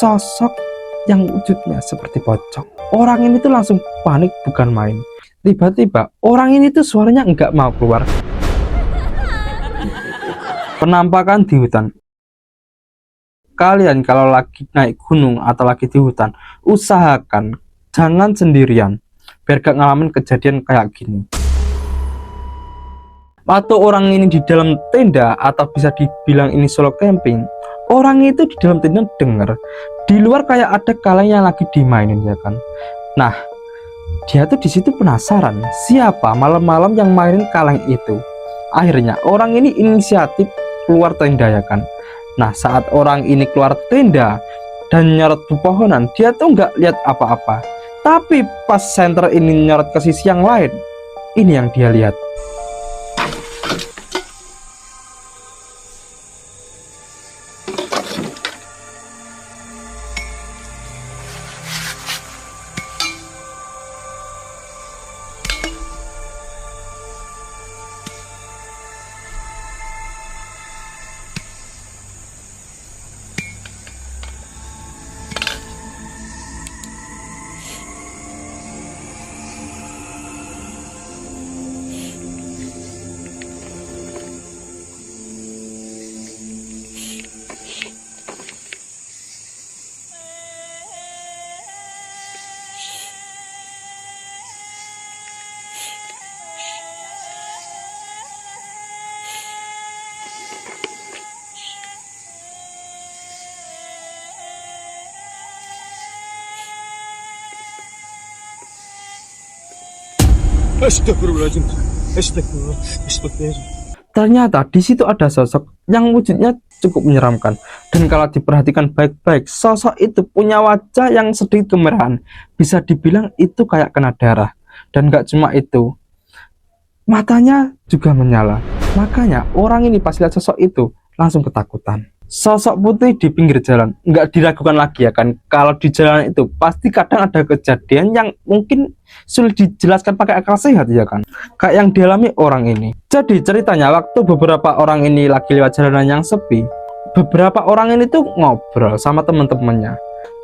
sosok yang wujudnya seperti pocong. Orang ini tuh langsung panik bukan main. Tiba-tiba orang ini tuh suaranya nggak mau keluar. Penampakan di hutan. Kalian kalau lagi naik gunung atau lagi di hutan, usahakan jangan sendirian biar gak ngalamin kejadian kayak gini. Waktu orang ini di dalam tenda atau bisa dibilang ini solo camping, orang itu di dalam tenda dengar di luar kayak ada kaleng yang lagi dimainin ya kan. Nah, dia tuh di situ penasaran siapa malam-malam yang mainin kaleng itu. Akhirnya orang ini inisiatif keluar tenda ya kan. Nah, saat orang ini keluar tenda dan nyorot pepohonan, dia tuh nggak lihat apa-apa. Tapi pas senter ini nyorot ke sisi yang lain, ini yang dia lihat. Astagfirullahaladzim. Astagfirullah. Astagfirullah. Ternyata di situ ada sosok yang wujudnya cukup menyeramkan. Dan kalau diperhatikan baik-baik, sosok itu punya wajah yang sedikit kemerahan. Bisa dibilang itu kayak kena darah. Dan gak cuma itu, matanya juga menyala. Makanya orang ini pas lihat sosok itu langsung ketakutan. Sosok putih di pinggir jalan, nggak diragukan lagi ya kan. Kalau di jalan itu pasti kadang ada kejadian yang mungkin sulit dijelaskan pakai akal sehat ya kan, kayak yang dialami orang ini. Jadi ceritanya waktu beberapa orang ini lagi lewat jalanan yang sepi, beberapa orang ini tuh ngobrol sama teman-temannya.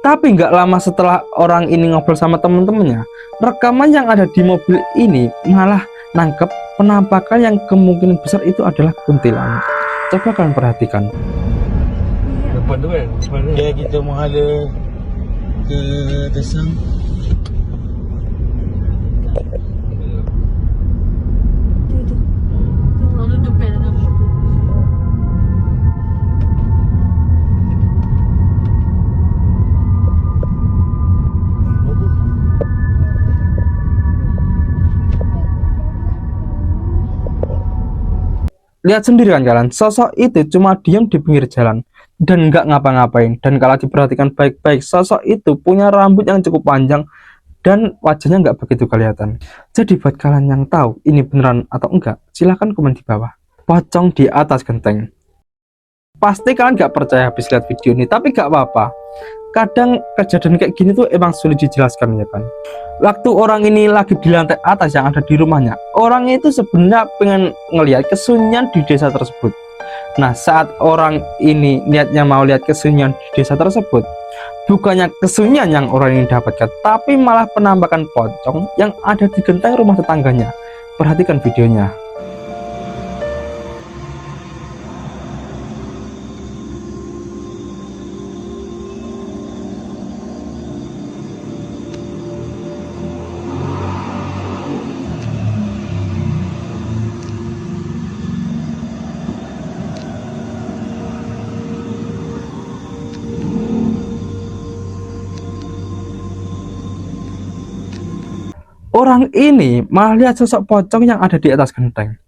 Tapi nggak lama setelah orang ini ngobrol sama teman-temannya, rekaman yang ada di mobil ini malah nangkep penampakan yang kemungkinan besar itu adalah kuntilanak. Coba kalian perhatikan. Depan tu kan? Kayak kita menghala ke Tesang. Lihat sendiri kan kalian, sosok itu cuma diam di pinggir jalan dan nggak ngapa-ngapain. Dan kalau diperhatikan baik-baik, sosok itu punya rambut yang cukup panjang dan wajahnya nggak begitu kelihatan. Jadi buat kalian yang tahu ini beneran atau enggak, silahkan komen di bawah. Pocong di atas genteng. Pasti kalian nggak percaya habis lihat video ini, tapi nggak apa-apa. Kadang kejadian kayak gini tuh emang sulit dijelaskan ya kan. Waktu orang ini lagi di lantai atas yang ada di rumahnya, orang itu sebenarnya pengen ngelihat kesunyian di desa tersebut. Nah, saat orang ini niatnya mau lihat kesunyian di desa tersebut, bukannya kesunyian yang orang ini dapatkan, tapi malah penampakan pocong yang ada di genteng rumah tetangganya. Perhatikan videonya. Orang ini malah lihat sosok pocong yang ada di atas genteng.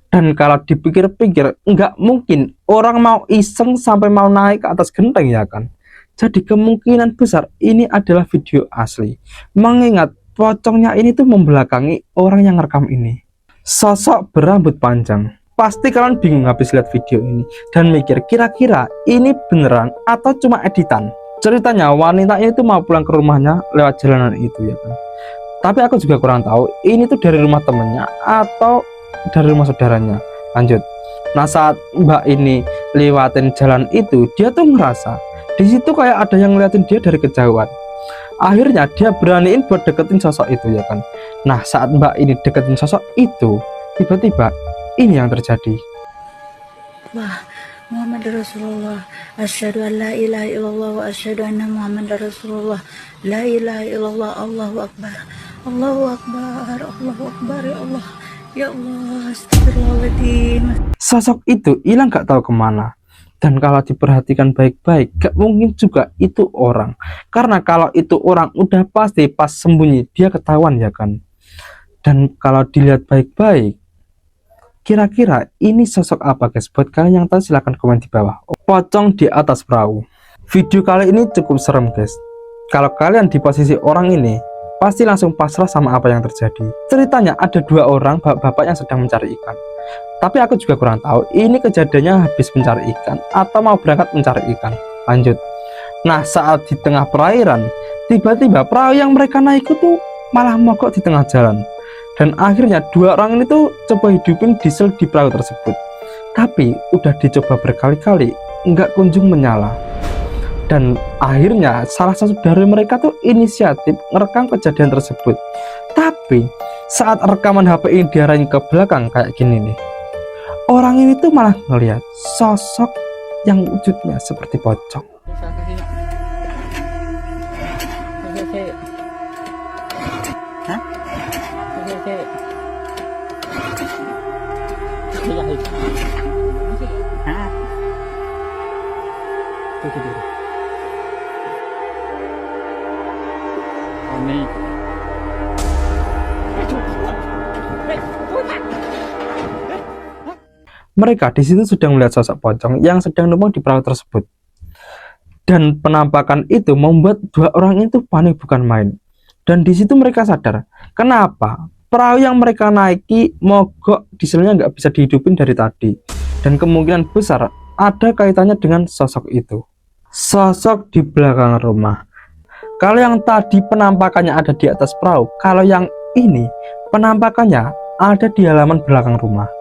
Dan kalau dipikir-pikir, nggak mungkin orang mau iseng sampai mau naik ke atas genteng ya kan. Jadi kemungkinan besar ini adalah video asli. Mengingat pocongnya ini tuh membelakangi orang yang rekam ini. Sosok berambut panjang. Pasti kalian bingung habis lihat video ini dan mikir kira-kira ini beneran atau cuma editan. Ceritanya wanita itu mau pulang ke rumahnya lewat jalanan itu ya kan. Tapi aku juga kurang tahu ini tuh dari rumah temennya atau dari rumah saudaranya. Lanjut. Nah, saat mbak ini lewatin jalan itu, dia tuh ngerasa Di situ kayak ada yang ngeliatin dia dari kejauhan. Akhirnya dia beraniin buat deketin sosok itu ya kan. Nah saat mbak ini deketin sosok itu, tiba-tiba ini yang terjadi. Wah, Muhammad Rasulullah. Asyhadu an la ilaha illallah wa asyhadu anna Muhammad Rasulullah. La ilaha illallah. Allahu akbar. Allahu akbar. Allahu akbar ya Allah. Ya Allah, astagfirullahaladzim. Sosok itu hilang gak tahu kemana. Dan kalau diperhatikan baik-baik, gak mungkin juga itu orang. Karena kalau itu orang udah pasti pas sembunyi dia ketahuan ya kan. Dan kalau dilihat baik-baik, kira-kira ini sosok apa guys? Buat kalian yang tahu silahkan komen di bawah. Pocong di atas perahu. Video kali ini cukup serem guys. Kalau kalian di posisi orang ini, pasti langsung pasrah sama apa yang terjadi. Ceritanya ada dua orang bapak-bapak yang sedang mencari ikan. Tapi aku juga kurang tahu ini kejadiannya habis mencari ikan atau mau berangkat mencari ikan. Lanjut. Nah saat di tengah perairan, tiba-tiba perahu yang mereka naik itu malah mogok di tengah jalan. Dan akhirnya dua orang ini tuh coba hidupin diesel di perahu tersebut. Tapi udah dicoba berkali-kali, nggak kunjung menyala. Dan akhirnya salah satu dari mereka tuh inisiatif ngerekam kejadian tersebut. Tapi saat rekaman HP ini diarahin ke belakang kayak gini nih, orang ini tuh malah ngelihat sosok yang wujudnya seperti pocong. Mereka di situ sudah melihat sosok pocong yang sedang numpang di perahu tersebut. Dan penampakan itu membuat dua orang itu panik bukan main. Dan di situ mereka sadar, kenapa perahu yang mereka naiki mogok dieselnya nggak bisa dihidupin dari tadi. Dan kemungkinan besar ada kaitannya dengan sosok itu. Sosok di belakang rumah. Kalau yang tadi penampakannya ada di atas perahu, kalau yang ini penampakannya ada di halaman belakang rumah.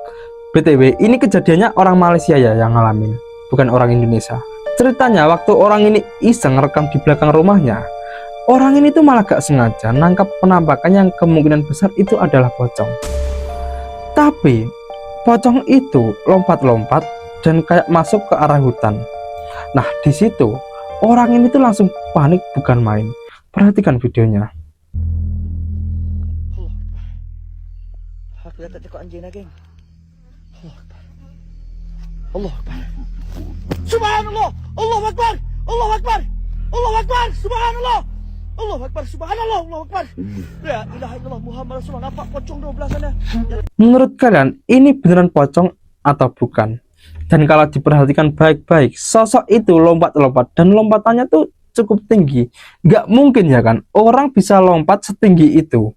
BTW, ini kejadiannya orang Malaysia ya yang ngalamin, bukan orang Indonesia. Ceritanya waktu orang ini iseng rekam di belakang rumahnya, orang ini tuh malah gak sengaja nangkap penampakan yang kemungkinan besar itu adalah pocong. Tapi pocong itu lompat-lompat dan kayak masuk ke arah hutan. Nah di situ orang ini tuh langsung panik bukan main. Perhatikan videonya. Allah Akbar. Subhanallah. Allah Akbar. Allah Akbar. Allah Akbar. Subhanallah. Allah Akbar. Subhanallah. Allah Akbar. La ilaha illallah Muhammad Rasulullah. Nampak pocong 12 sana. Menurut kalian ini beneran pocong atau bukan? Dan kalau diperhatikan baik-baik, sosok itu lompat-lompat dan lompatannya tuh cukup tinggi. Nggak mungkin ya kan orang bisa lompat setinggi itu.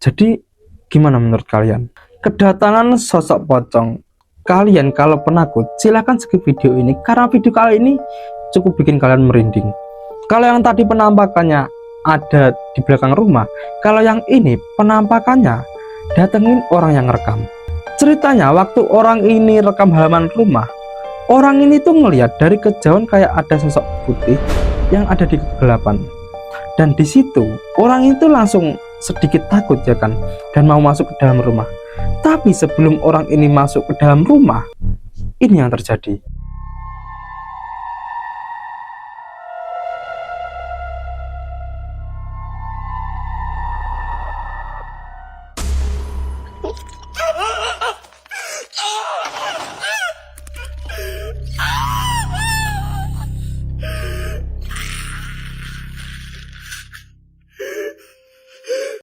Jadi gimana menurut kalian? Kedatangan sosok pocong. Kalian kalau penakut silahkan skip video ini karena video kali ini cukup bikin kalian merinding. Kalau yang tadi penampakannya ada di belakang rumah, kalau yang ini penampakannya datengin orang yang rekam. Ceritanya waktu orang ini rekam halaman rumah, orang ini tuh ngelihat dari kejauhan kayak ada sosok putih yang ada di kegelapan. Dan di situ orang itu langsung sedikit takut ya kan, dan mau masuk ke dalam rumah. Tapi sebelum orang ini masuk ke dalam rumah, ini yang terjadi.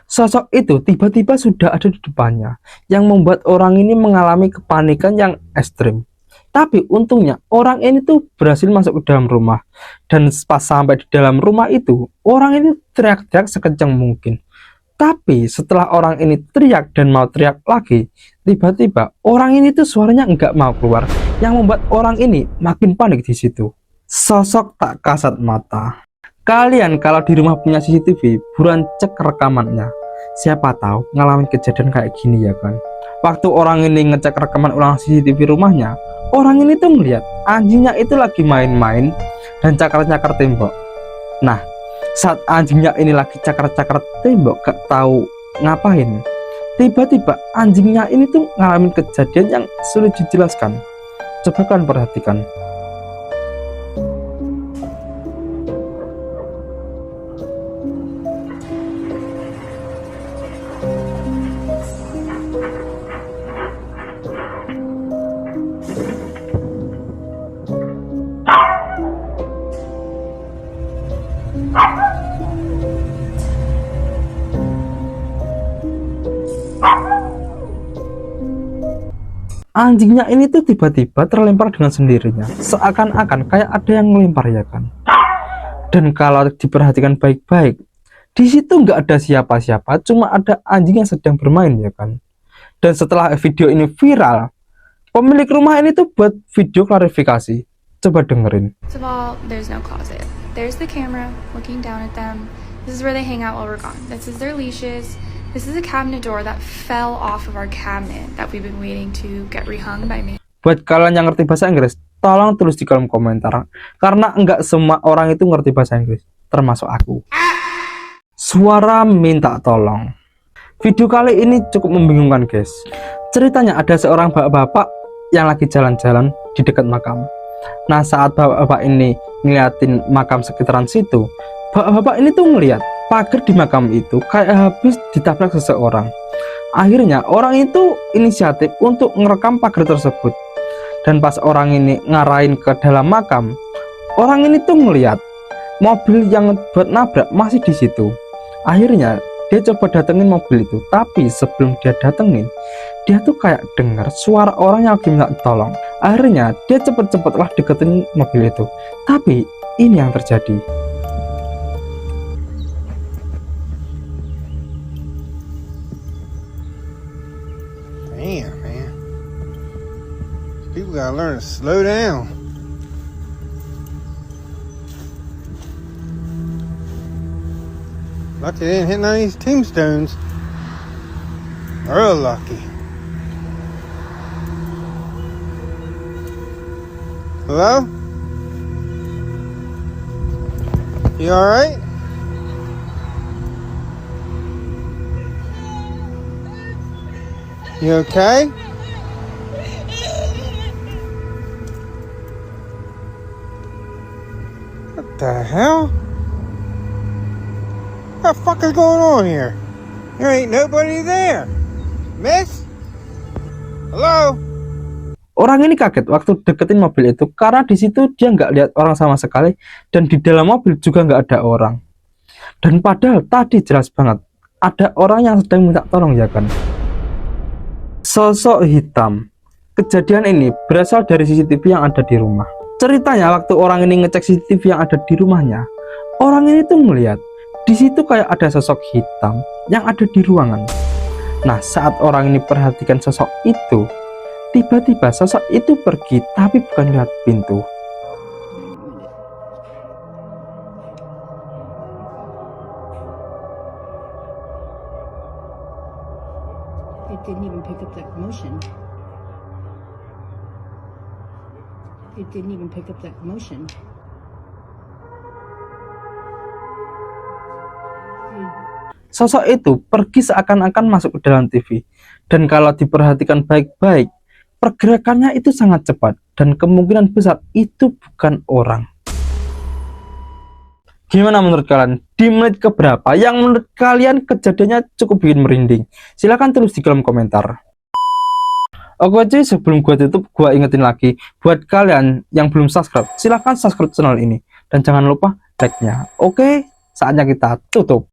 Sosok itu tiba-tiba sudah ada di depannya, yang membuat orang ini mengalami kepanikan yang ekstrim. Tapi untungnya orang ini tuh berhasil masuk ke dalam rumah. Dan pas sampai di dalam rumah itu, orang ini teriak-teriak sekencang mungkin. Tapi setelah orang ini teriak dan mau teriak lagi, tiba-tiba orang ini tuh suaranya nggak mau keluar, yang membuat orang ini makin panik di situ. Sosok tak kasat mata. Kalian kalau di rumah punya CCTV, buruan cek rekamannya. Siapa tahu ngalamin kejadian kayak gini ya kan. Waktu orang ini ngecek rekaman ulang CCTV rumahnya, orang ini tuh melihat anjingnya itu lagi main-main dan cakar-cakar tembok. Nah, saat anjingnya ini lagi cakar-cakar tembok gak tahu ngapain, tiba-tiba anjingnya ini tuh ngalamin kejadian yang sulit dijelaskan. Coba kalian perhatikan. Anjingnya ini tuh tiba-tiba terlempar dengan sendirinya, seakan-akan kayak ada yang melempar ya kan. Dan kalau diperhatikan baik-baik, di situ nggak ada siapa-siapa, cuma ada anjing yang sedang bermain ya kan. Dan setelah video ini viral, pemilik rumah ini tuh buat video klarifikasi. Coba dengerin. First of all, there's no closet. There's the camera looking down at them. This is where they hang out while we're gone. This is their leashes. This is a cabinet door that fell off of our cabinet that we've been waiting to get rehung by me. Buat kalian yang ngerti bahasa Inggris, tolong tulis di kolom komentar. Karena enggak semua orang itu ngerti bahasa Inggris, termasuk aku. Suara minta tolong. Video kali ini cukup membingungkan guys. Ceritanya ada seorang bapak-bapak yang lagi jalan-jalan di dekat makam. Nah, saat bapak-bapak ini ngeliatin makam sekitaran situ, bapak-bapak ini tuh ngeliat pagar di makam itu kayak habis ditabrak seseorang. Akhirnya orang itu inisiatif untuk ngerekam pagar tersebut. Dan pas orang ini ngarahin ke dalam makam, orang ini tuh ngeliat mobil yang buat nabrak masih di situ. Akhirnya dia coba datengin mobil itu, tapi sebelum dia datengin, dia tuh kayak dengar suara orang yang lagi minta tolong. Akhirnya dia cepet-cepetlah deketin mobil itu. Tapi ini yang terjadi. Damn, man. People gotta learn to slow down. Lucky they didn't hit none of these tombstones. Real lucky. Hello? You alright? You okay? What the hell? What the fuck is going on here? There ain't nobody there. Miss? Hello? Orang ini kaget waktu deketin mobil itu karena di situ dia nggak lihat orang sama sekali dan di dalam mobil juga nggak ada orang. Dan padahal tadi jelas banget ada orang yang sedang minta tolong ya kan. Sosok hitam. Kejadian ini berasal dari CCTV yang ada di rumah. Ceritanya waktu orang ini ngecek CCTV yang ada di rumahnya, orang ini tuh melihat di situ kayak ada sosok hitam yang ada di ruangan. Nah, saat orang ini perhatikan sosok itu, tiba-tiba sosok itu pergi tapi bukan lewat pintu. It didn't even pick up that motion. It didn't even pick up that motion. Sosok itu pergi seakan-akan masuk ke dalam TV. Dan kalau diperhatikan baik-baik, pergerakannya itu sangat cepat dan kemungkinan besar itu bukan orang. Gimana menurut kalian? Di menit keberapa yang menurut kalian kejadiannya cukup bikin merinding? Silahkan tulis di kolom komentar. Oke cuy, sebelum gue tutup, gue ingetin lagi buat kalian yang belum subscribe, silahkan subscribe channel ini dan jangan lupa like-nya. Oke, saatnya kita tutup.